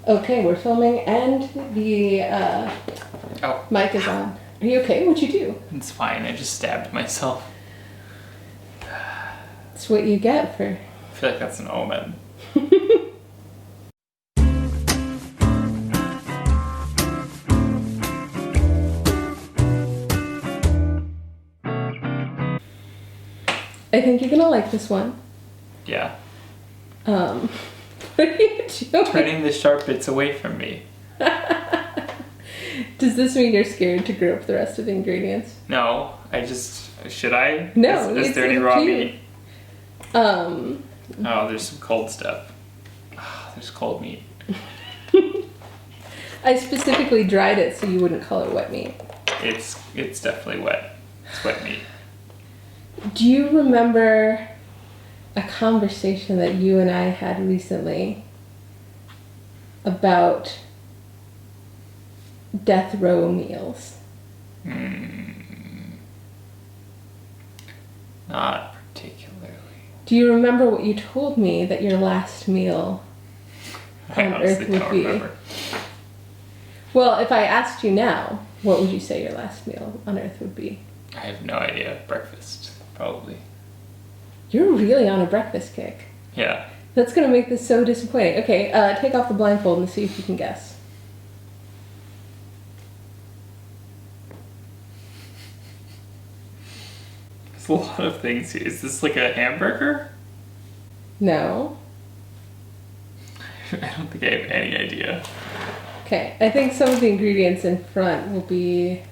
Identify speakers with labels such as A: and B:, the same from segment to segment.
A: Okay, we're filming and the mic is on. Are you okay? What'd you do?
B: It's fine. I just stabbed myself.
A: It's what you get for...
B: I feel like that's an omen.
A: I think you're gonna like this one.
B: Yeah.
A: What are you doing?
B: Turning the sharp bits away from me.
A: Does this mean you're scared to group the rest of the ingredients?
B: No, I just... Should I?
A: No,
B: Is there any
A: up
B: raw
A: to you.
B: meat? Oh, there's some cold stuff. Oh, there's cold meat.
A: I specifically dried it so you wouldn't call it wet meat.
B: It's definitely wet. It's wet meat.
A: Do you remember a conversation that you and I had recently about death row meals?
B: Not particularly.
A: Do you remember what you told me that your last meal
B: I
A: on
B: honestly
A: Earth would
B: don't
A: be?
B: remember.
A: Well, if I asked you now, what would you say your last meal on Earth would be?
B: I have no idea. Breakfast, probably.
A: You're really on a breakfast kick.
B: Yeah.
A: That's gonna make this so disappointing. Okay, take off the blindfold and see if you can guess.
B: There's a lot of things here. Is this like a hamburger?
A: No.
B: I don't think I have any idea.
A: Okay, I think some of the ingredients in front will be...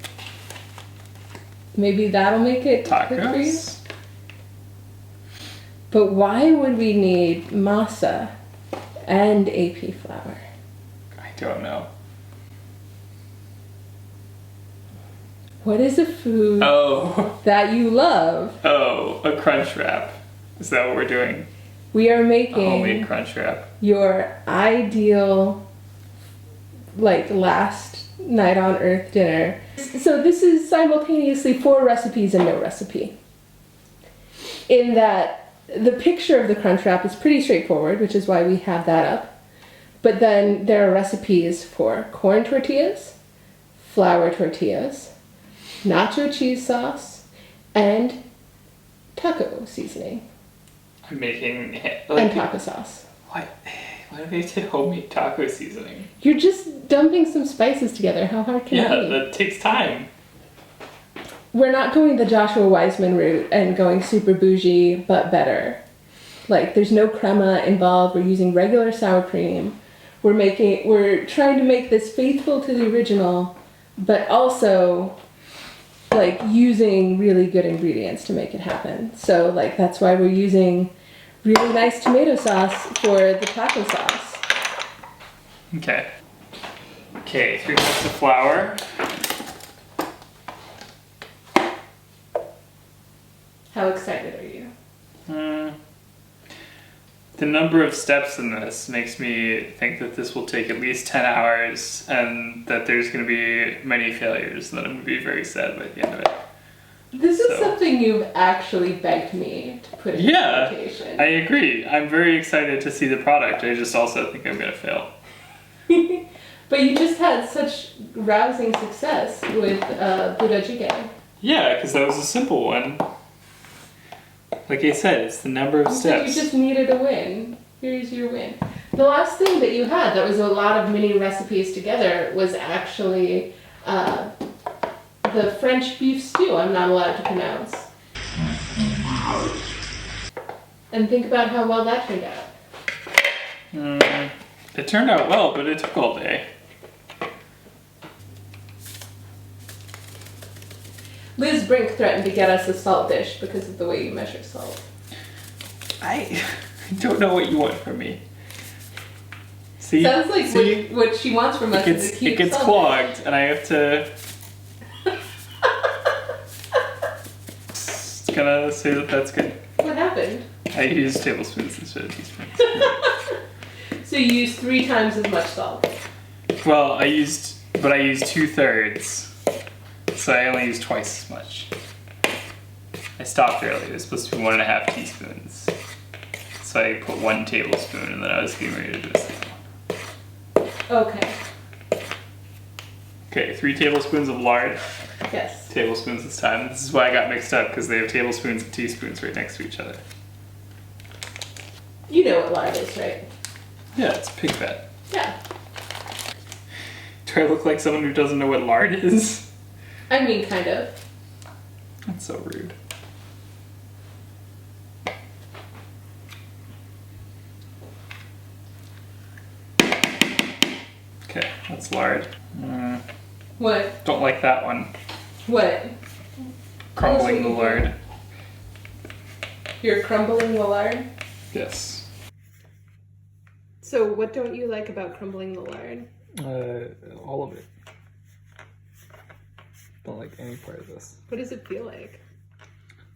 A: Maybe that'll make it quick for you?
B: Tacos?
A: But why would we need masa and AP flour?
B: I don't know.
A: What is a food that you love?
B: Oh, a Crunchwrap. Is that what we're doing?
A: We are
B: A
A: making
B: homemade Crunchwrap.
A: your ideal, like, last night on Earth dinner. So this is simultaneously 4 recipes and no recipe. In that the picture of the Crunchwrap is pretty straightforward, which is why we have that up. But then there are recipes for corn tortillas, flour tortillas, nacho cheese sauce, and taco seasoning.
B: I'm making...
A: And taco sauce.
B: Why do we have to homemade taco seasoning?
A: You're just dumping some spices together. How hard can it be?
B: That takes time.
A: We're not going the Joshua Weissman route and going super bougie, but better. Like, there's no crema involved. We're using regular sour cream. We're trying to make this faithful to the original, but also, like, using really good ingredients to make it happen. So, like, that's why we're using really nice tomato sauce for the taco sauce.
B: Okay. Okay, 3 cups of flour.
A: How excited are you?
B: The number of steps in this makes me think that this will take at least 10 hours and that there's going to be many failures and that I'm going to be very sad by the end of it.
A: This is something you've actually begged me to put in quotation.
B: I agree. I'm very excited to see the product. I just also think I'm going to fail.
A: But you just had such rousing success with Buddha Jjigae.
B: Yeah, because that was a simple one. Like I said, it's the number of steps.
A: You just needed a win. Here's your win. The last thing that you had that was a lot of mini recipes together was actually the French beef stew I'm not allowed to pronounce. And think about how well that turned out.
B: It turned out well, but it took all day.
A: Liz Brink threatened to get us a salt dish because of the way you measure salt.
B: I don't know what you want from me. See?
A: Sounds like what she wants from us is a cute
B: It gets
A: salt
B: clogged,
A: dish.
B: and I have to... Just gonna say that that's good.
A: What happened?
B: I used tablespoons instead of teaspoons.
A: So you used 3 times as much salt.
B: Well, I used 2/3. So I only used twice as much. I stopped early. It was supposed to be 1.5 teaspoons. So I put 1 tablespoon and then I was getting ready to do a second one.
A: Okay.
B: Okay, 3 tablespoons of lard.
A: Yes.
B: Tablespoons this time. This is why I got mixed up, because they have tablespoons and teaspoons right next to each other.
A: You know what lard is, right?
B: Yeah, it's pig fat.
A: Yeah.
B: Do I look like someone who doesn't know what lard is?
A: I mean, kind of.
B: That's so rude. Okay, that's lard.
A: What?
B: Don't like that one.
A: What?
B: Crumbling the
A: you do.
B: lard.
A: You're crumbling the lard?
B: Yes.
A: So what don't you like about crumbling the lard?
B: All of it. Don't like any part of this.
A: What does it feel like?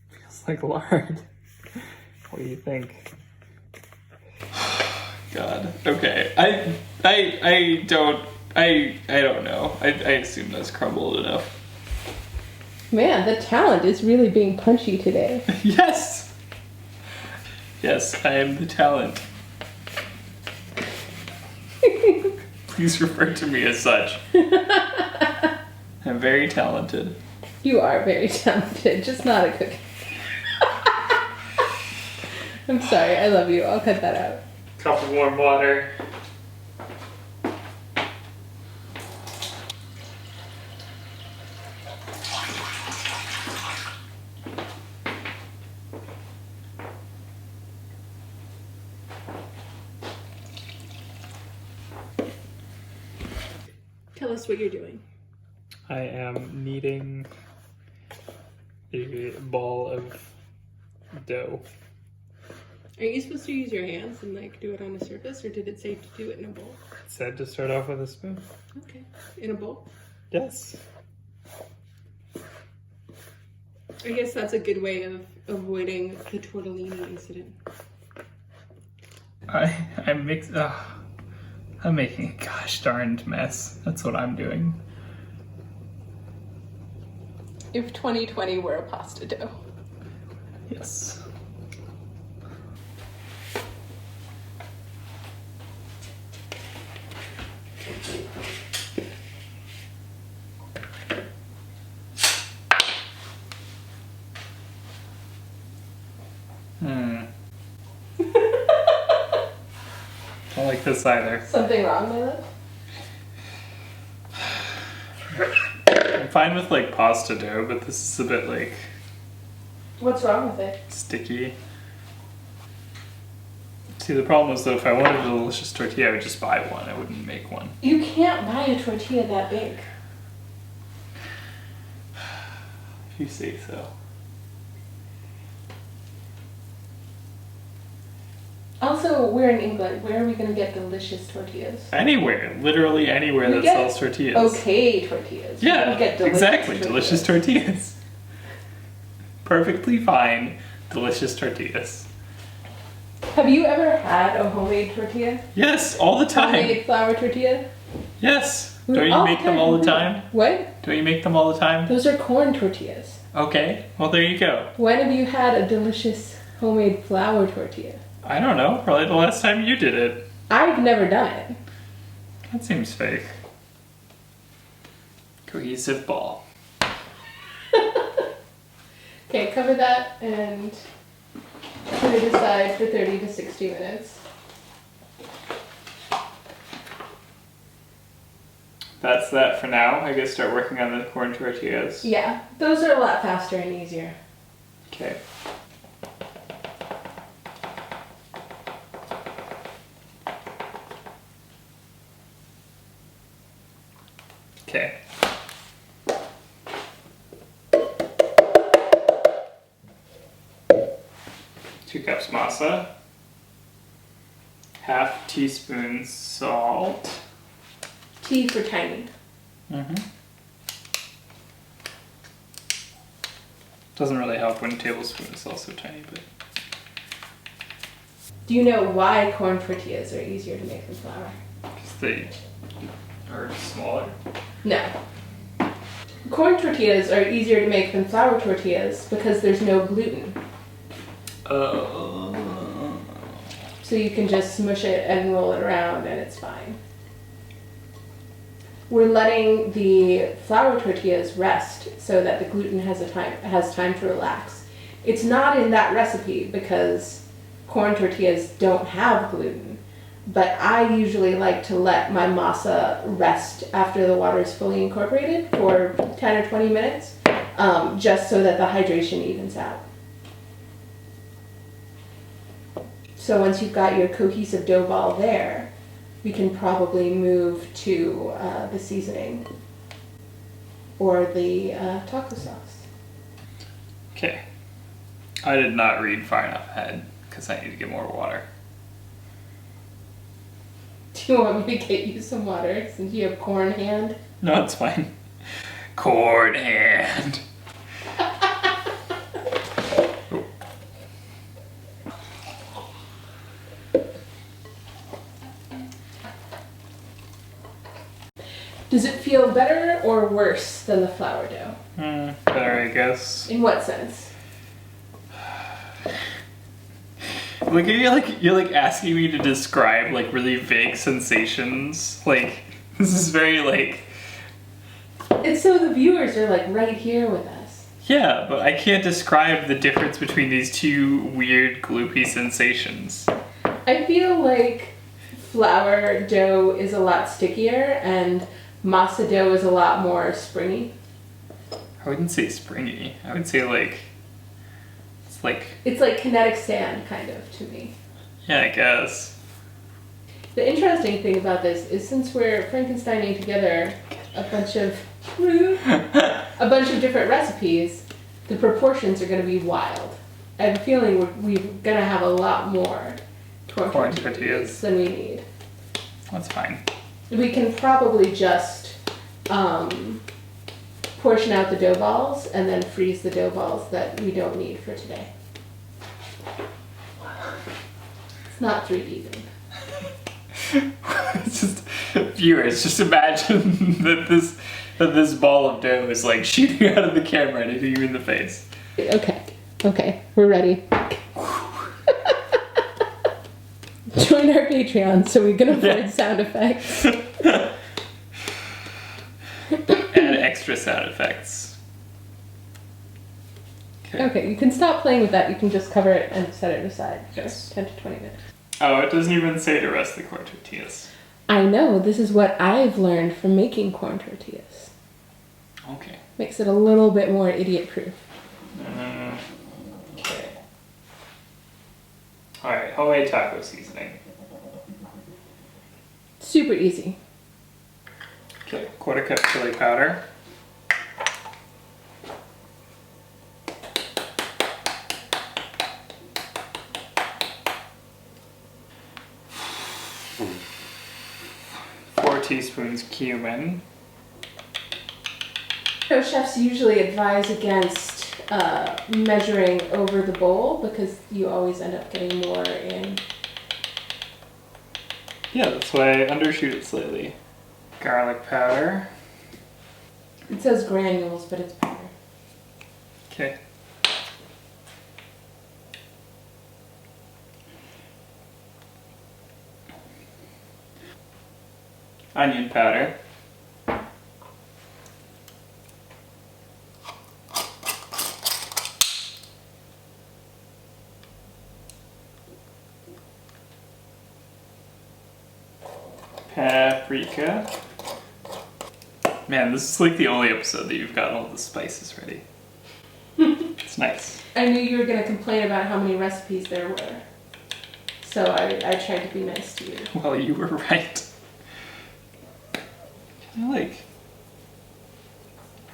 B: Feels like lard. What do you think? God. Okay. I don't know. I assume that's crumbled enough.
A: Man, the talent is really being punchy today.
B: Yes! Yes, I am the talent. Please refer to me as such. I'm very talented.
A: You are very talented, just not a cookie. I'm sorry, I love you. I'll cut that out.
B: Cup of warm water.
A: Tell us what you're doing.
B: I am kneading a ball of dough.
A: Are you supposed to use your hands and like do it on a surface, or did it say to do it in a bowl?
B: It said to start off with a spoon.
A: Okay, in a bowl.
B: Yes.
A: I guess that's a good way of avoiding the tortellini incident.
B: I'm making a gosh darned mess. That's what I'm doing.
A: If 2020 were a pasta dough.
B: Yes. Don't like this either.
A: Something wrong with it?
B: I'm fine with like pasta dough, but this is a bit like
A: What's wrong with it?
B: sticky. See, the problem is though, if I wanted a delicious tortilla, I would just buy one. I wouldn't make one.
A: You can't buy a tortilla that big.
B: If you say so.
A: Also, we're in England. Where are we going to get delicious tortillas?
B: Anywhere, literally anywhere
A: We
B: that
A: get
B: sells tortillas.
A: Okay, tortillas. We
B: Yeah,
A: don't get delicious
B: exactly.
A: tortillas.
B: Delicious tortillas. Perfectly fine, delicious tortillas.
A: Have you ever had a homemade tortilla?
B: Yes, all the time.
A: Homemade flour tortilla?
B: Yes. Don't you make them all the time?
A: What?
B: Don't you make them all the time?
A: Those are corn tortillas.
B: Okay, well there you go.
A: When have you had a delicious homemade flour tortilla?
B: I don't know, probably the last time you did it.
A: I've never done it.
B: That seems fake. Cohesive ball.
A: Okay, cover that and put it aside for 30 to 60 minutes.
B: That's that for now. I guess start working on the corn tortillas.
A: Yeah, those are a lot faster and easier.
B: Okay. Okay. Two cups masa. Half teaspoon salt.
A: T for tiny.
B: Mm-hmm. Doesn't really help when a tablespoon is also tiny, but...
A: Do you know why corn tortillas are easier to make than flour?
B: Because they are smaller.
A: No. Corn tortillas are easier to make than flour tortillas because there's no gluten.
B: Oh.
A: So you can just smush it and roll it around and it's fine. we're letting the flour tortillas rest so that the gluten has time to relax. It's not in that recipe because corn tortillas don't have gluten, but I usually like to let my masa rest after the water is fully incorporated for 10 or 20 minutes, just so that the hydration evens out. So once you've got your cohesive dough ball there, we can probably move to the seasoning or the taco sauce.
B: Okay. I did not read far enough ahead because I need to get more water.
A: Do you want me to get you some water since you have corn hand?
B: No, it's fine. Corn hand.
A: Does it feel better or worse than the flour dough?
B: Better, I guess.
A: In what sense?
B: Like you're like asking me to describe like really vague sensations. Like this is very like.
A: It's so the viewers are like right here with us.
B: Yeah, but I can't describe the difference between these two weird gloopy sensations.
A: I feel like flour dough is a lot stickier and masa dough is a lot more springy.
B: I wouldn't say springy. I would say like.
A: It's like kinetic sand, kind of, to me.
B: Yeah, I guess.
A: The interesting thing about this is since we're Frankensteining together a bunch of different recipes, the proportions are going to be wild. I have a feeling we're going to have a lot more corn tortillas than we need.
B: That's fine.
A: We can probably just portion out the dough balls and then freeze the dough balls that we don't need for today. It's not 3D then.
B: It's just viewers, just imagine that this ball of dough is like shooting out of the camera and hitting you in the face.
A: Okay, we're ready. Join our Patreon so we can avoid sound effects.
B: And extra sound effects.
A: Okay, you can stop playing with that. You can just cover it and set it aside for
B: Yes.
A: 10 to 20 minutes.
B: Oh, it doesn't even say to rest the corn tortillas.
A: I know, this is what I've learned from making corn tortillas.
B: Okay.
A: Makes it a little bit more idiot-proof.
B: Okay. Alright, homemade taco seasoning.
A: Super easy.
B: Okay, quarter cup chili powder. Four teaspoons cumin.
A: So chefs usually advise against measuring over the bowl because you always end up getting more in.
B: Yeah, that's why I undershoot it slightly. Garlic powder.
A: It says granules, but it's powder.
B: Okay. Onion powder. Paprika. Man, this is like the only episode that you've got all the spices ready. It's nice.
A: I knew you were going to complain about how many recipes there were. So I tried to be nice to you.
B: Well, you were right. Can I like...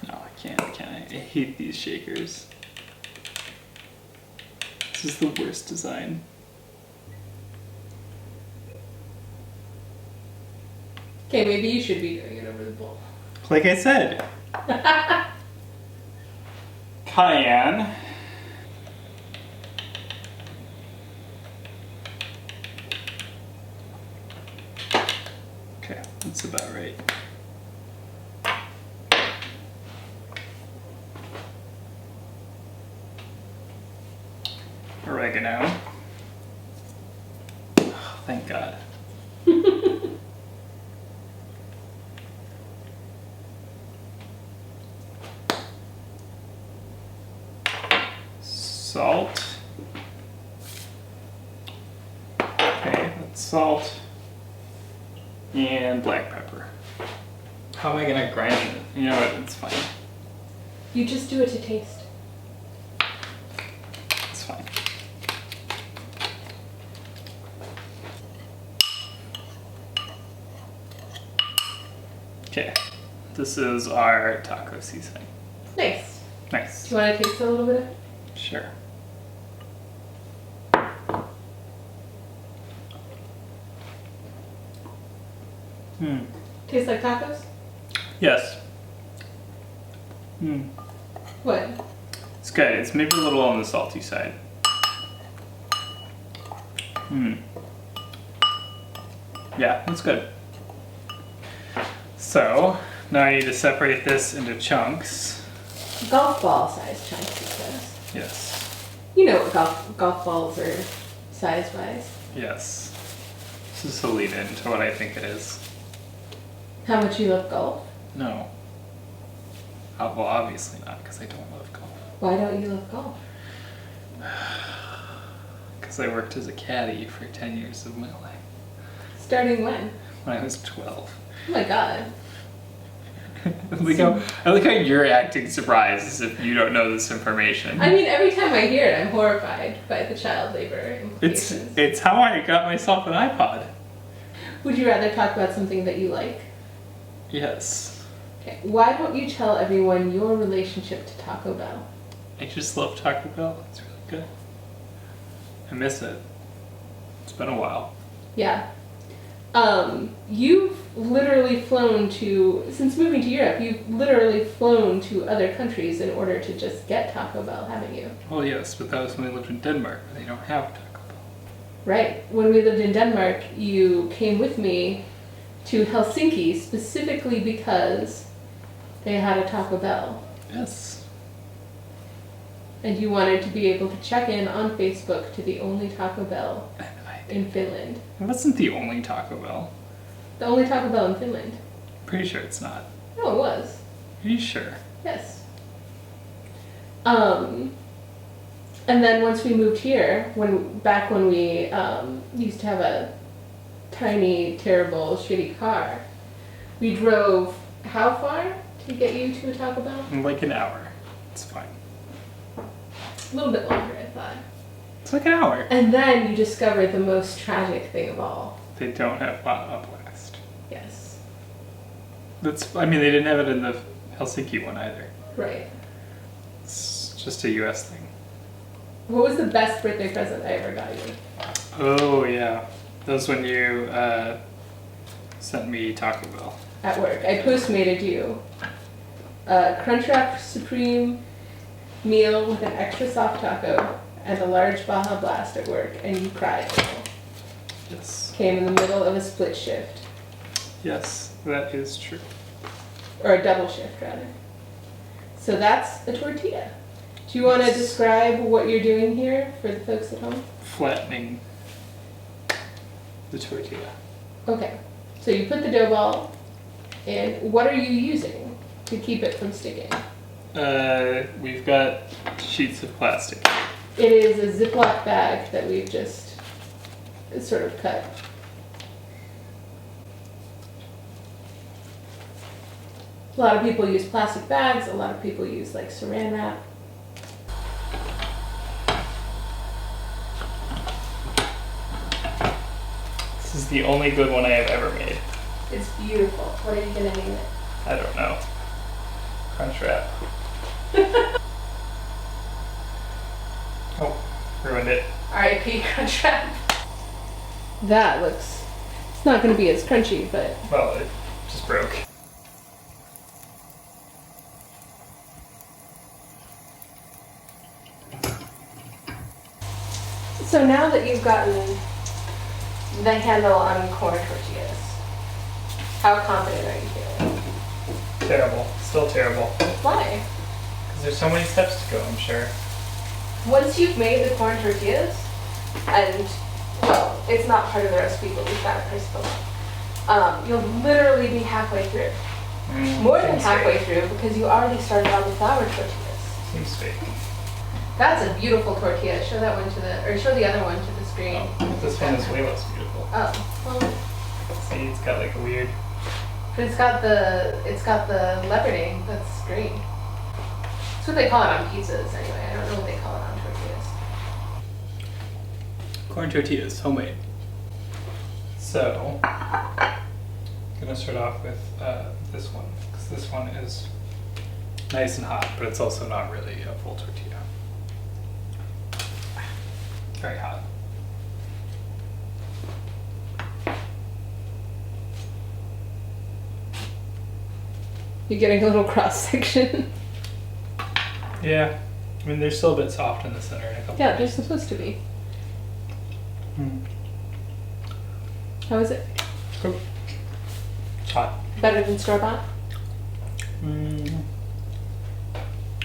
B: No, I can't, can I? I hate these shakers. This is the worst design.
A: Okay, maybe you should be doing it over the bowl.
B: Like I said. Cayenne. Okay, that's about right. Oregano. Oh, thank God. salt. Okay, that's salt and black pepper. How am I gonna grind it? You know what? It's fine.
A: You just do it to taste.
B: It's fine. Okay, this is our taco seasoning.
A: Nice.
B: Nice.
A: Do you want to taste a little bit of it?
B: Sure.
A: Tastes like tacos?
B: Yes.
A: What?
B: It's good. It's maybe a little on the salty side. Yeah, that's good. So, now I need to separate this into chunks.
A: Golf ball size chunks, it says.
B: Yes.
A: You know what golf balls are size-wise.
B: Yes. This is the lead in to what I think it is.
A: How much you love golf?
B: No. Well, obviously not, because I don't love golf.
A: Why don't you love golf?
B: Because I worked as a caddy for 10 years of my life.
A: Starting when?
B: When I was 12.
A: Oh my god.
B: I like how you're acting surprised as if you don't know this information.
A: I mean, every time I hear it, I'm horrified by the child labor implications.
B: It's how I got myself an iPod.
A: Would you rather talk about something that you like?
B: Yes.
A: Okay. Why don't you tell everyone your relationship to Taco Bell?
B: I just love Taco Bell. It's really good. I miss it. It's been a while.
A: Yeah. You've literally flown to, since moving to Europe, you've literally flown to other countries in order to just get Taco Bell, haven't you?
B: Well, yes, but that was when I lived in Denmark, where they don't have Taco Bell.
A: Right. When we lived in Denmark, you came with me to Helsinki specifically because they had a Taco Bell.
B: Yes.
A: And you wanted to be able to check in on Facebook to the only Taco Bell in Finland.
B: It wasn't the only Taco Bell.
A: The only Taco Bell in Finland.
B: Pretty sure it's not.
A: No, it was.
B: Are you sure?
A: Yes. And then once we moved here, back when we used to have a tiny, terrible, shitty car, we drove how far to get you to a Taco Bell?
B: Like an hour. It's fine.
A: A little bit longer, I thought.
B: It's like an hour.
A: And then you discovered the most tragic thing of all.
B: They don't have a blast.
A: Yes.
B: I mean, they didn't have it in the Helsinki one either.
A: Right.
B: It's just a US thing.
A: What was the best birthday present I ever got you?
B: Oh, yeah. That was when you sent me Taco Bell.
A: At work. I postmated you a Crunchwrap Supreme meal with an extra soft taco and a large Baja Blast at work, and you cried.
B: Yes.
A: Came in the middle of a split shift.
B: Yes, that is true.
A: Or a double shift, rather. So that's a tortilla. Do you want to describe what you're doing here for the folks at home?
B: Flattening the tortilla.
A: Okay. So you put the dough ball in. What are you using to keep it from sticking?
B: We've got sheets of plastic.
A: It is a Ziploc bag that we've just sort of cut. A lot of people use plastic bags, a lot of people use like saran wrap.
B: This is the only good one I have ever made.
A: It's beautiful. What are you gonna name it?
B: I don't know. Crunchwrap. Oh, ruined it.
A: R.I.P. Crunchwrap. That looks, it's not gonna be as crunchy, but.
B: Well, it just broke.
A: So now that you've gotten the handle on corn tortillas, how confident are you feeling?
B: Terrible. Still terrible.
A: Why?
B: Because there's so many steps to go, I'm sure.
A: Once you've made the corn tortillas, and, well, it's not part of the recipe, but we've got a principle, you'll literally be halfway through. More than halfway through, because you already started on the flour tortillas.
B: Seems fake.
A: That's a beautiful tortilla. Show that one to the, or show the other one to the screen.
B: Oh, this one is way less beautiful.
A: Oh, well.
B: See, it's got like a weird.
A: But it's got the leoparding. That's great. That's what they call it on pizzas anyway. I don't know what they call it on tortillas.
B: Corn tortillas, homemade. So, I'm gonna start off with this one, because this one is nice and hot, but it's also not really a full tortilla. Very hot.
A: You're getting a little cross section.
B: Yeah, I mean they're still a bit soft in the center in a couple.
A: Yeah, they're supposed to be. How is it?
B: Cool. It's hot.
A: Better than store-bought?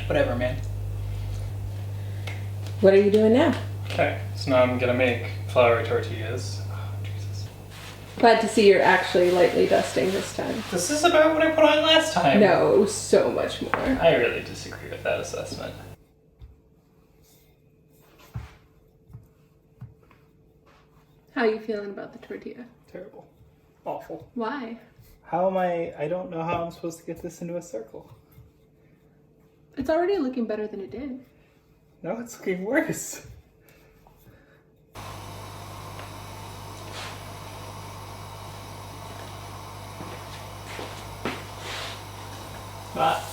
B: Whatever, man.
A: What are you doing now?
B: Okay, so now I'm gonna make flour tortillas. Oh, Jesus.
A: Glad to see you're actually lightly dusting this time.
B: This is about what I put on last time.
A: No, it was so much more.
B: I really disagree with that assessment.
A: How are you feeling about the tortilla?
B: Terrible. Awful.
A: Why?
B: How am I don't know how I'm supposed to get this into a circle.
A: It's already looking better than it did.
B: No, it's looking worse. Ah.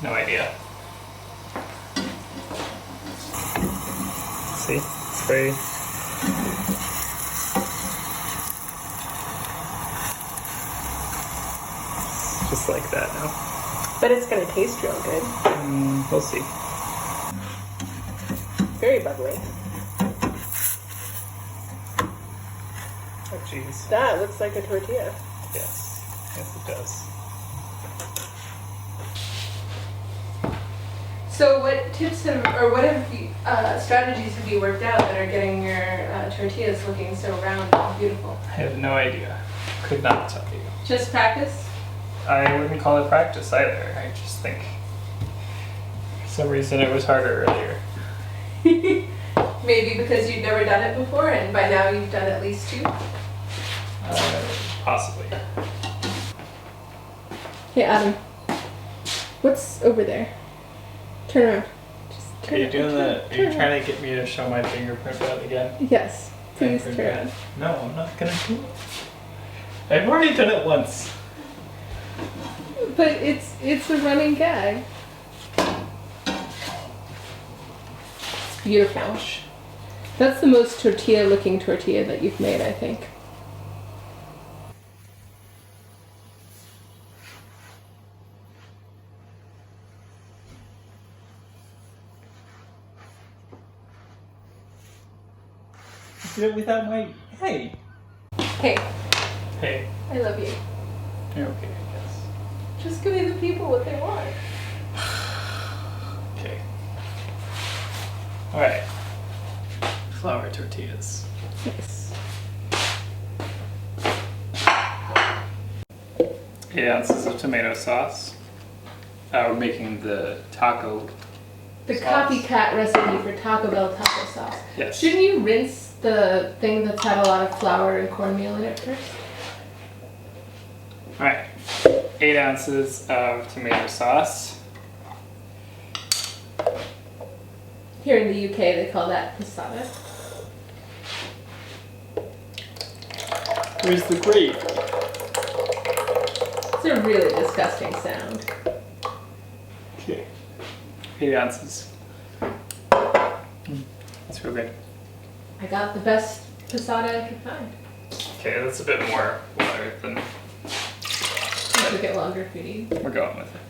B: No idea. See? It's very... Just like that now.
A: But it's gonna taste real good.
B: We'll see.
A: Very bubbly.
B: Oh, jeez.
A: That looks like a tortilla.
B: Yes. Yes, it does.
A: So what tips have, or what have you, strategies have you worked out that are getting your tortillas looking so round and beautiful?
B: I have no idea. Could not tell you.
A: Just practice?
B: I wouldn't call it practice either. I just think for some reason it was harder earlier.
A: Maybe because you've never done it before and by now you've done at least 2?
B: Possibly.
A: Hey Adam, what's over there? Turn around. Just turn
B: Are you
A: around.
B: doing that? Are
A: Turn
B: you
A: around.
B: trying to get me to show my fingerprint out again?
A: Yes, please
B: Fingerprint
A: turn
B: out.
A: around.
B: No, I'm not gonna do it. I've already done it once.
A: But it's a running gag. It's beautiful. That's the most tortilla-looking tortilla that you've made, I think.
B: You did it without my... Hey!
A: Hey,
B: Hey.
A: I love you.
B: You're okay, I guess.
A: Just give me the people what they want.
B: Okay. Alright. Flour tortillas.
A: Yes.
B: 8 ounces of tomato sauce. We're making the taco.
A: The
B: Sauce.
A: copycat recipe for Taco Bell taco sauce.
B: Yes.
A: Shouldn't you rinse the thing that's had a lot of flour and cornmeal in it first?
B: Alright. 8 ounces of tomato sauce.
A: Here in the UK, they call that passata.
B: Where's the gravy?
A: It's a really disgusting sound.
B: Okay. 8 ounces. That's real good.
A: I got the best passata I could find.
B: Okay, that's a bit more water than
A: It took it longer if you need.
B: we're going with it.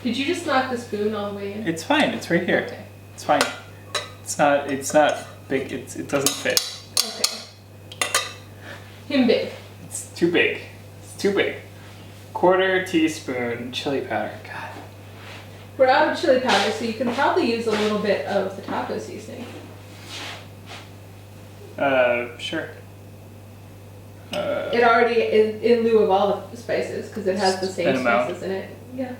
A: Did you just knock the spoon all the way in?
B: It's fine, it's right here.
A: Okay.
B: It's fine. It's not big, it doesn't fit.
A: Okay. Him big.
B: It's too big. It's too big. 1/4 teaspoon chili powder. God.
A: We're out of chili powder, so you can probably use a little bit of the taco seasoning.
B: Sure.
A: It already is in lieu of all the spices because it has the same
B: An amount.
A: spices in it. Yeah.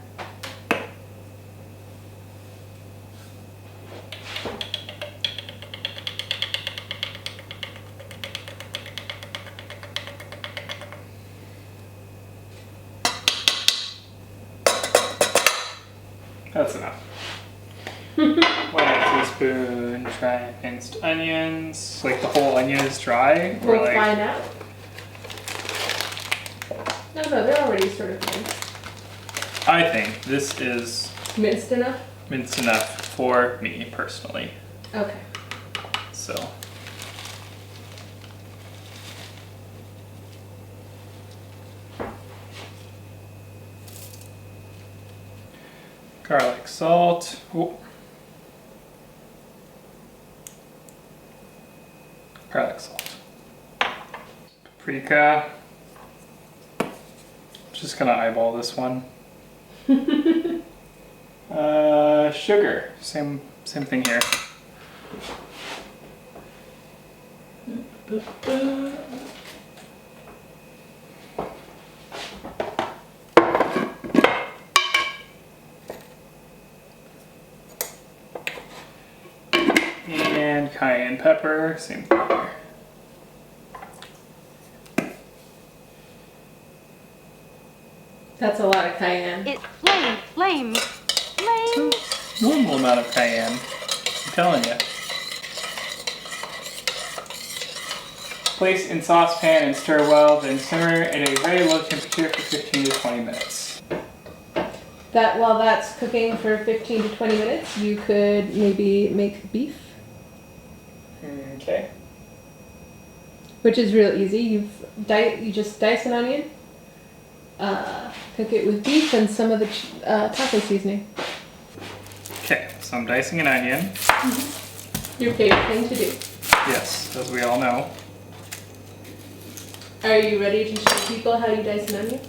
B: That's enough. 1 teaspoon dry minced onions. Like the whole onion is dry? Or
A: We'll
B: like...
A: find out. No, they're already sort of minced.
B: I think this is
A: Minced enough?
B: minced enough for me personally.
A: Okay.
B: So. Garlic salt. Ooh. Garlic salt. Paprika. Just gonna eyeball this one. Sugar. Same thing here. And cayenne pepper, same thing here.
A: That's a lot of cayenne.
C: It's flame.
B: Normal amount of cayenne, I'm telling you. Place in saucepan and stir well, then simmer at a very low temperature for 15 to 20 minutes.
A: That while that's cooking for 15 to 20 minutes, you could maybe make beef,
B: Okay.
A: which is real easy. You just dice an onion, cook it with beef and some of the taco seasoning.
B: Okay, so I'm dicing an onion.
A: Your favorite thing to do.
B: Yes, as we all know.
A: Are you ready to show people how you dice an onion?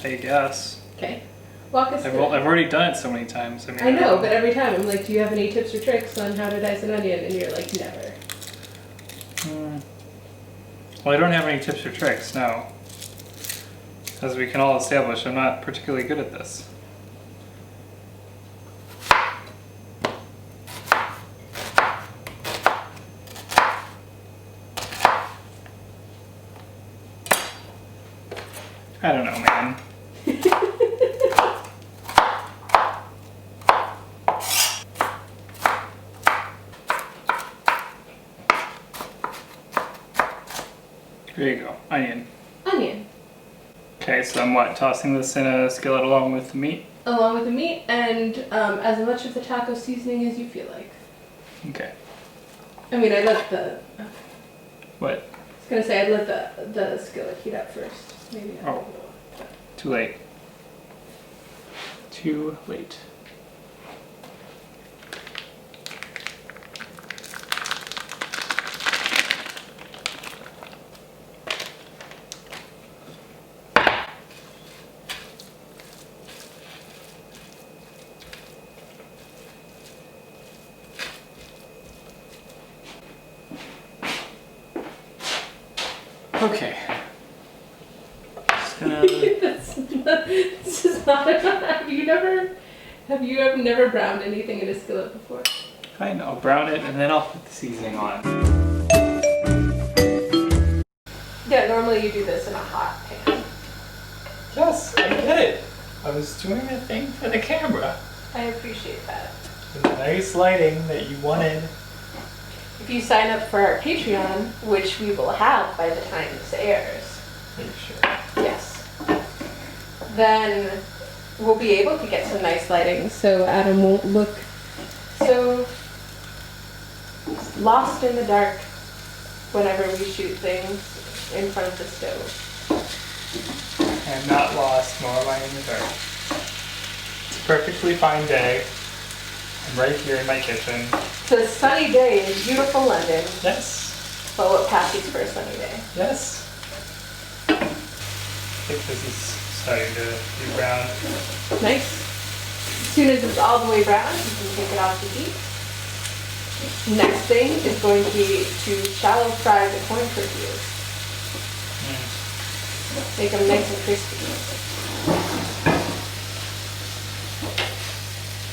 B: I guess.
A: Okay. Walk us
B: I've
A: through.
B: already done it so many times. I mean,
A: I know, but every time I'm like, do you have any tips or tricks on how to dice an onion? And you're like, never.
B: Well, I don't have any tips or tricks, no. As we can all establish, I'm not particularly good at this. I don't know, man. There you go, onion.
A: Onion.
B: Okay, so I'm tossing this in a skillet along with the meat?
A: Along with the meat and as much of the taco seasoning as you feel like.
B: Okay.
A: I mean, I let the...
B: What?
A: I was going to say, I'd let the skillet heat up first. Maybe not.
B: Oh. Too late. Too late. Okay. Just gonna...
A: This is not have you never browned anything in a skillet before?
B: I know, brown it and then I'll put the seasoning on.
A: Yeah, normally you do this in a hot pan.
B: Yes, I get it. I was doing a thing for the camera.
A: I appreciate that.
B: The nice lighting that you wanted.
A: If you sign up for our Patreon, which we will have by the time this airs,
B: Are you sure?
A: yes, then we'll be able to get some nice lighting so Adam won't look so lost in the dark whenever we shoot things in front of the stove.
B: I'm not lost, nor am I in the dark. It's a perfectly fine day. I'm right here in my kitchen.
A: It's a sunny day in beautiful London.
B: Yes.
A: Well, what passes for a sunny day?
B: Yes. I think this is starting to be brown.
A: Nice. As soon as it's all the way brown, you can take it off the heat. Next thing is going to be to shallow fry the corn tortillas. Make them nice and crispy.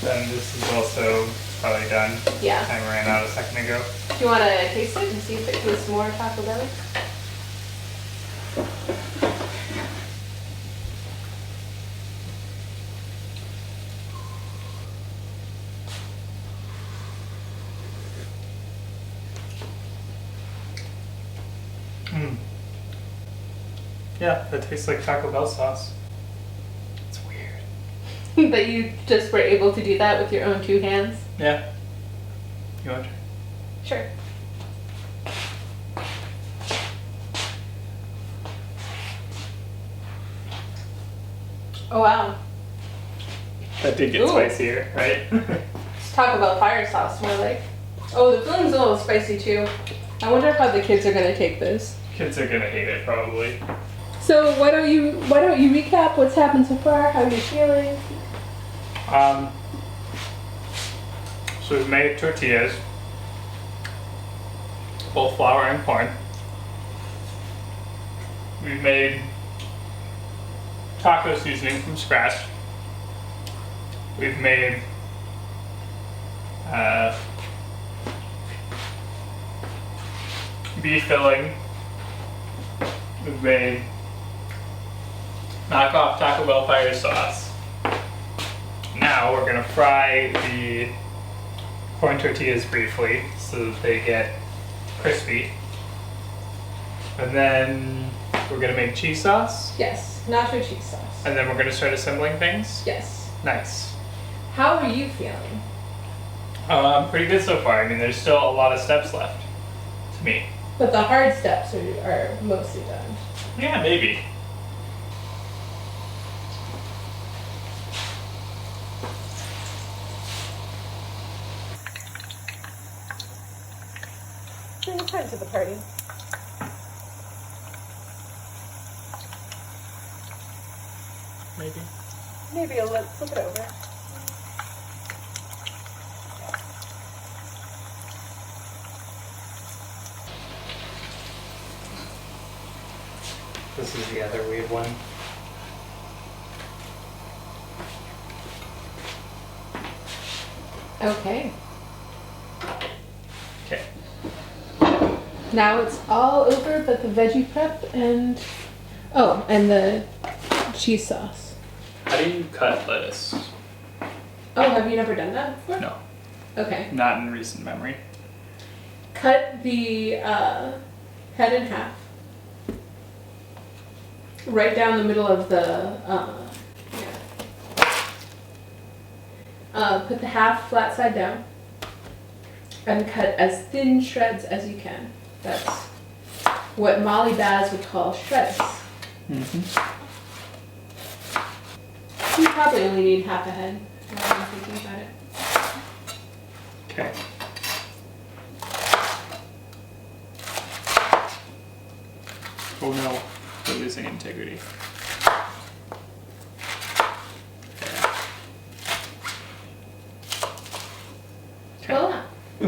B: Then this is also probably done.
A: Yeah.
B: I ran out a second ago.
A: Do you want to taste it and see if it tastes more Taco Bell?
B: Yeah, that tastes like Taco Bell sauce. It's weird.
A: That you just were able to do that with your own 2 hands?
B: Yeah. You want to try?
A: Sure. Oh wow.
B: That did get
A: Ooh.
B: spicier, right?
A: Let's talk about fire sauce more like. Oh, the filling's a little spicy too. I wonder how the kids are gonna take this.
B: Kids are gonna hate it probably.
A: So why don't you recap what's happened so far? How you're feeling?
B: So we've made tortillas, both flour and corn. We've made taco seasoning from scratch. We've made beef filling. We've made knockoff Taco Bell fire sauce. Now we're gonna fry the corn tortillas briefly so that they get crispy. And then we're gonna make cheese sauce.
A: Yes, nacho cheese sauce.
B: And then we're gonna start assembling things.
A: Yes.
B: Nice.
A: How are you feeling?
B: Pretty good so far. I mean, there's still a lot of steps left to me.
A: But the hard steps are mostly done.
B: Yeah, maybe.
A: Bring a friend to the party.
B: Maybe.
A: Maybe I'll flip it over.
B: This is the other weird one.
A: Okay.
B: Okay.
A: Now it's all over but the veggie prep and the cheese sauce.
B: How do you cut lettuce?
A: Oh, have you never done that before?
B: No,
A: Okay.
B: not in recent memory.
A: Cut the head in half. Right down the middle of the put the half flat side down and cut as thin shreds as you can. That's what Molly Baz would call shreds.
B: Mm-hmm.
A: You probably only need half a head. Now I'm thinking about it.
B: Okay. Oh no, we're losing integrity. Okay.
A: Voila.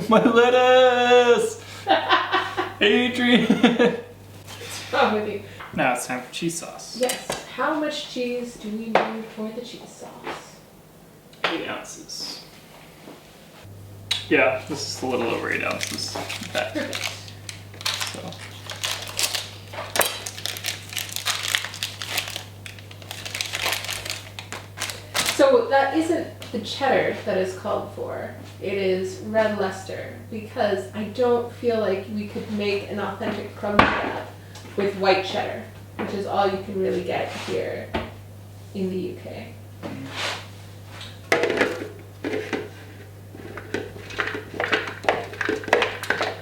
B: My lettuce! Adrian!
A: What's wrong with you?
B: Now it's time for cheese sauce.
A: Yes. How much cheese do we need for the cheese sauce?
B: 8 ounces. Yeah, this is a little over 8 ounces. Okay.
A: Perfect.
B: So.
A: So that isn't the cheddar that is called for. It is red Leicester because I don't feel like we could make an authentic Crunchwrap with white cheddar, which is all you can really get here in the UK.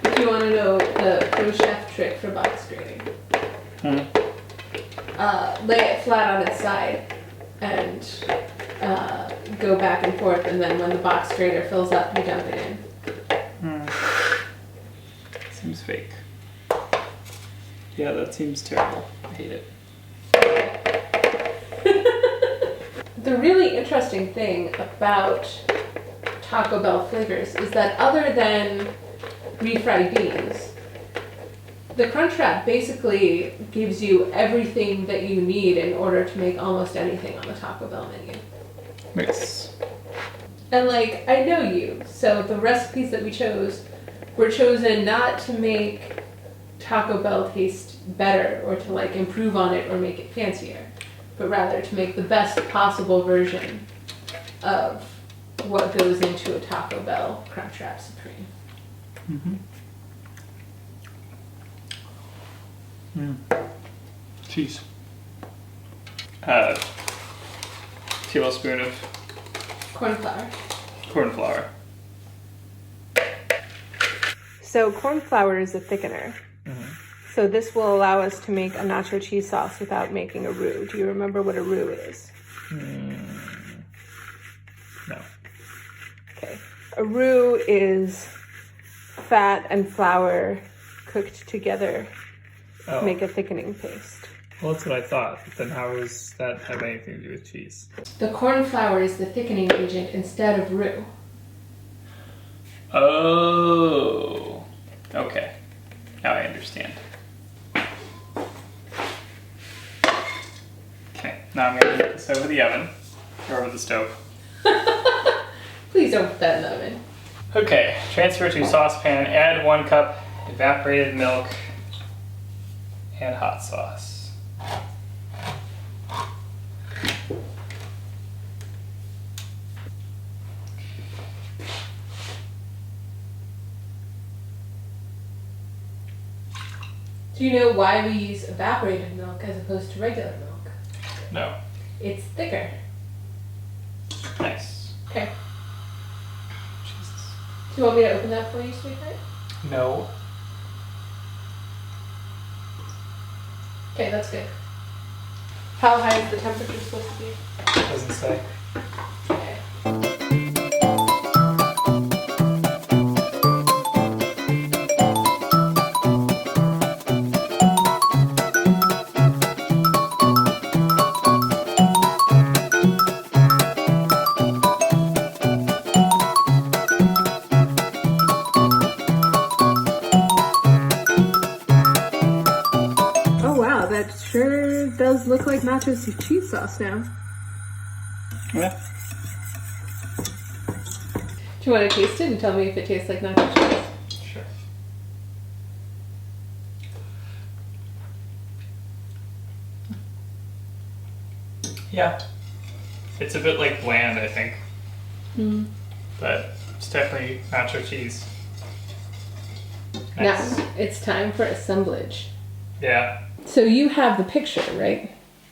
A: If you want to know the pro chef trick for box grating, lay it flat on its side and go back and forth, and then when the box grater fills up, you dump it in.
B: Seems fake. Yeah, that seems terrible. I hate it.
A: The really interesting thing about Taco Bell flavors is that other than refried beans, the Crunchwrap basically gives you everything that you need in order to make almost anything on the Taco Bell menu.
B: Nice.
A: And like, I know you, so the recipes that we chose were chosen not to make Taco Bell taste better or to like improve on it or make it fancier, but rather to make the best possible version of what goes into a Taco Bell Crunchwrap Supreme.
B: Mm-hmm. Cheese. tablespoon of
A: Corn flour.
B: corn flour.
A: So corn flour is a thickener. So this will allow us to make a nacho cheese sauce without making a roux. Do you remember what a roux is?
B: No.
A: Okay. A roux is fat and flour cooked together to make a thickening paste.
B: Well, that's what I thought. But then how does that have anything to do with cheese?
A: The corn flour is the thickening agent instead of roux.
B: Oh. Okay. Now I understand. Okay. Now I'm going to put this over the oven. Or over the stove.
A: Please don't put that in the oven.
B: Okay. Transfer to saucepan. Add 1 cup evaporated milk and hot sauce.
A: Do you know why we use evaporated milk as opposed to regular milk?
B: No.
A: It's thicker.
B: Nice.
A: Okay.
B: Jesus.
A: Do you want me to open that for you, sweetheart?
B: No.
A: Okay, that's good. How high is the temperature supposed to be?
B: Doesn't say.
A: Okay. Oh wow, that sure does look like nacho cheese sauce now.
B: Yeah.
A: Do you want to taste it and tell me if it tastes like nacho cheese?
B: Sure. Yeah. It's a bit like bland, I think. But it's definitely nacho cheese. Nice.
A: Now it's time for assemblage.
B: Yeah.
A: So you have the picture, right?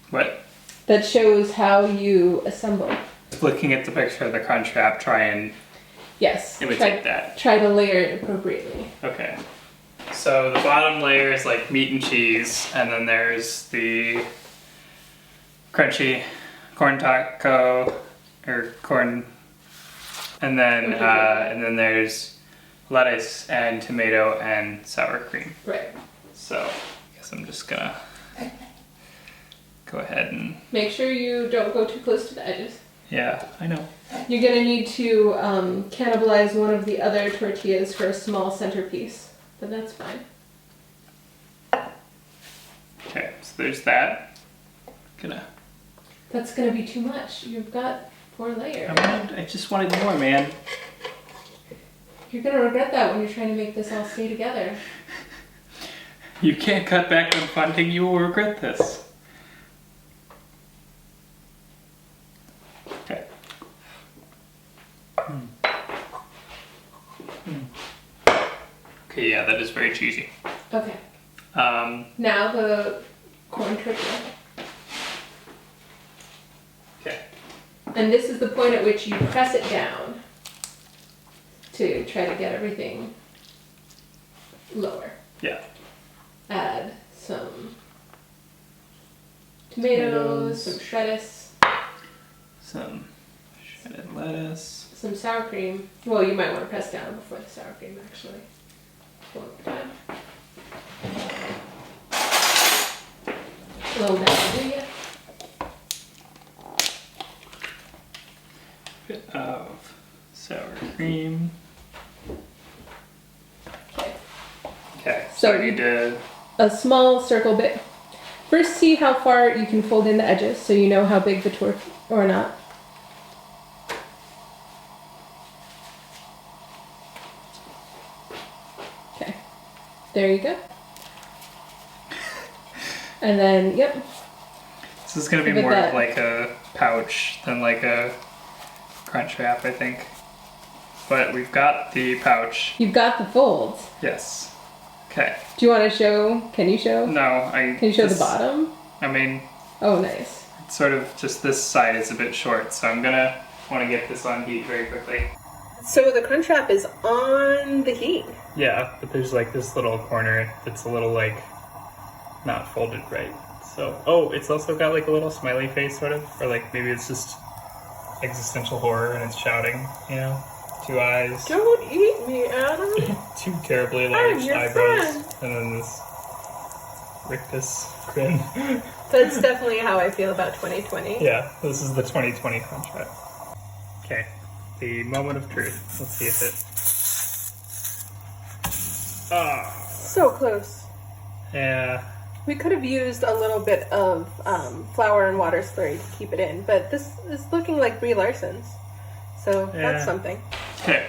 B: What?
A: That shows how you assemble.
B: Looking at the picture of the Crunchwrap, try and
A: Yes.
B: imitate that.
A: Try to layer it appropriately.
B: Okay. So the bottom layer is like meat and cheese, and then there's the crunchy corn taco or corn, and then there's lettuce and tomato and sour cream.
A: Right.
B: So I guess I'm just gonna go ahead and
A: Make sure you don't go too close to the edges.
B: yeah, I know.
A: You're gonna need to cannibalize one of the other tortillas for a small centerpiece, but that's fine.
B: Okay, so there's that.
A: That's gonna be too much. You've got 4 layers.
B: I just wanted more, man.
A: You're gonna regret that when you're trying to make this all stay together.
B: You can't cut back on funding. You will regret this. Okay. Okay, yeah, that is very cheesy.
A: Okay. Now the corn tortilla.
B: Okay.
A: And this is the point at which you press it down to try to get everything lower.
B: Yeah.
A: Add some tomatoes, some shredded,
B: Some shredded lettuce.
A: some sour cream. Well, you might want to press down before the sour cream, actually. One more time. A little down, do you?
B: Bit of sour cream.
A: Okay.
B: Okay,
A: So
B: so I need to.
A: A small circle bit. First, see how far you can fold in the edges so you know how big the torque or not. Okay, there you go. And then, yep.
B: This is gonna be
A: Give it
B: more
A: that-
B: of like a pouch than like a Crunchwrap, I think. But we've got the pouch.
A: You've got the folds.
B: Yes. Okay.
A: Do you want to show? Can you show?
B: No, I.
A: Can you show the
B: this-
A: bottom?
B: I mean,
A: Oh, nice.
B: sort of just this side is a bit short, so I'm gonna want to get this on heat very quickly.
A: So the Crunchwrap is on the heat.
B: Yeah, but there's like this little corner that's a little like not folded right. So, oh, it's also got like a little smiley face sort of, or like maybe it's just existential horror and it's shouting, you know? 2 eyes.
A: Don't eat me, Adam.
B: 2 terribly large eyebrows. And then this rictus grin.
A: That's definitely how I feel about 2020.
B: Yeah, this is the 2020 contract. Okay, the moment of truth. Let's see if it... Ah.
A: So close.
B: Yeah.
A: We could have used a little bit of flour and water slurry to keep it in, but this is looking like Brie Larson's. So that's something.
B: Okay.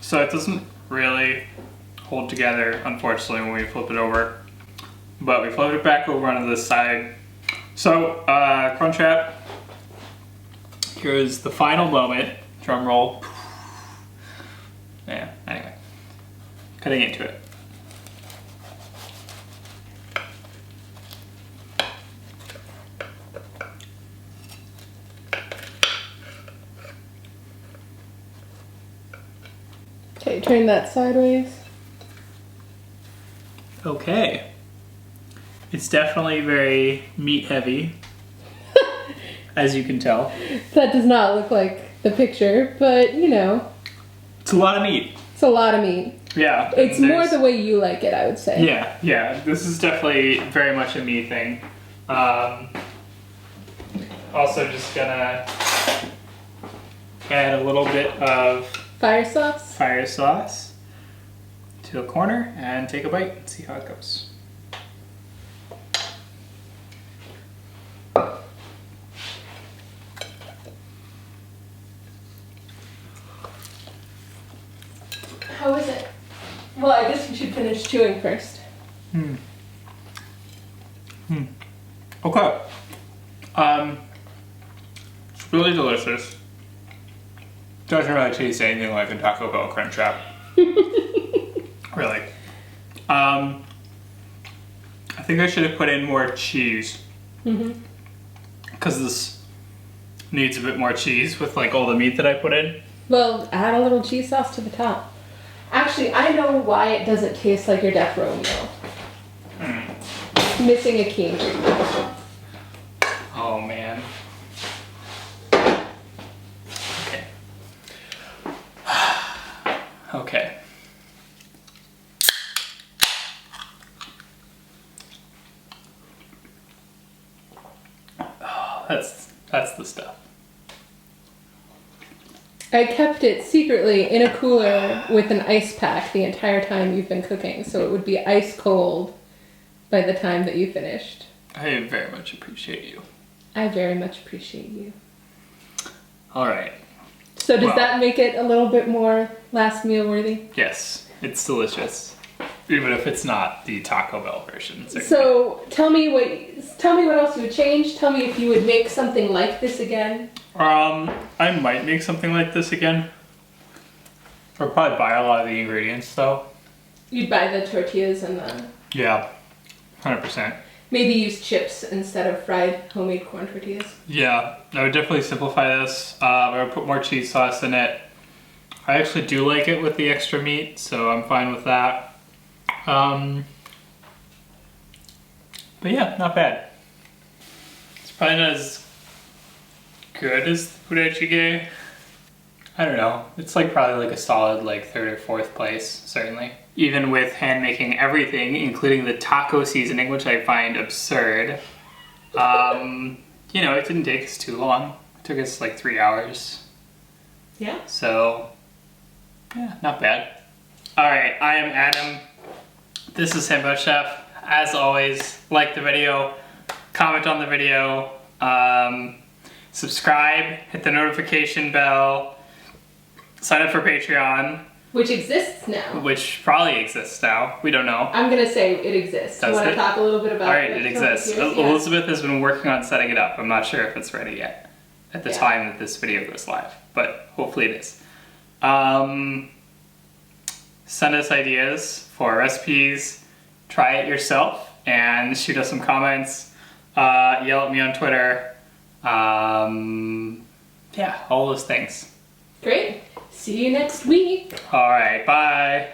B: So it doesn't really hold together, unfortunately, when we flip it over. But we flip it back over onto this side. So, Crunchwrap, here's the final moment. Drum roll. Yeah, anyway. Cutting into it.
A: Okay, turn that sideways.
B: Okay. It's definitely very meat heavy, as you can tell.
A: That does not look like the picture, but you know.
B: It's a lot of meat.
A: It's a lot of meat.
B: Yeah.
A: It's more the way you like it, I would say.
B: Yeah, yeah. This is definitely very much a me thing. Also just gonna add a little bit of
A: Fire sauce
B: to a corner and take a bite and see how it goes.
A: How is it? Well, I guess you should finish chewing first.
B: Okay. It's really delicious. Doesn't really taste anything like a Taco Bell Crunchwrap. Really. I think I should have put in more cheese. Because this needs a bit more cheese with like all the meat that I put in.
A: Well, add a little cheese sauce to the top. Actually, I know why it doesn't taste like your Death Row meal. Missing a key ingredient.
B: Oh man. Okay. Okay. Oh, that's the stuff.
A: I kept it secretly in a cooler with an ice pack the entire time you've been cooking, so it would be ice cold by the time that you finished.
B: I very much appreciate you.
A: I very much appreciate you.
B: All right.
A: So does that make it a little bit more last meal worthy?
B: Yes, it's delicious. Even if it's not the Taco Bell version. Certainly.
A: So tell me what else you would change. Tell me if you would make something like this again.
B: I might make something like this again. I'll probably buy a lot of the ingredients though.
A: You'd buy the tortillas and the...
B: Yeah, 100%.
A: Maybe use chips instead of fried homemade corn tortillas.
B: Yeah, I would definitely simplify this. I would put more cheese sauce in it. I actually do like it with the extra meat, so I'm fine with that. But yeah, not bad. It's probably not as good as the Purechige. I don't know. It's like probably like a solid like 3rd or 4th place, certainly. Even with hand making everything, including the taco seasoning, which I find absurd. You know, it didn't take us too long. It took us like 3 hours.
A: Yeah.
B: So, yeah, not bad. All right, I am Adam. This is Himbo Chef. As always, like the video, comment on the video, subscribe, hit the notification bell, sign up for Patreon.
A: Which exists now.
B: Which probably exists now. We don't know.
A: I'm going to say it exists.
B: Does
A: you want
B: it?
A: to talk a little bit about it?
B: Alright, it exists. Elizabeth has been working on setting it up. I'm not sure if it's ready yet at the time that this video goes live, but hopefully it is. Send us ideas for recipes, try it yourself, and shoot us some comments. Yell at me on Twitter. Yeah, all those things.
A: Great. See you next week.
B: All right, bye.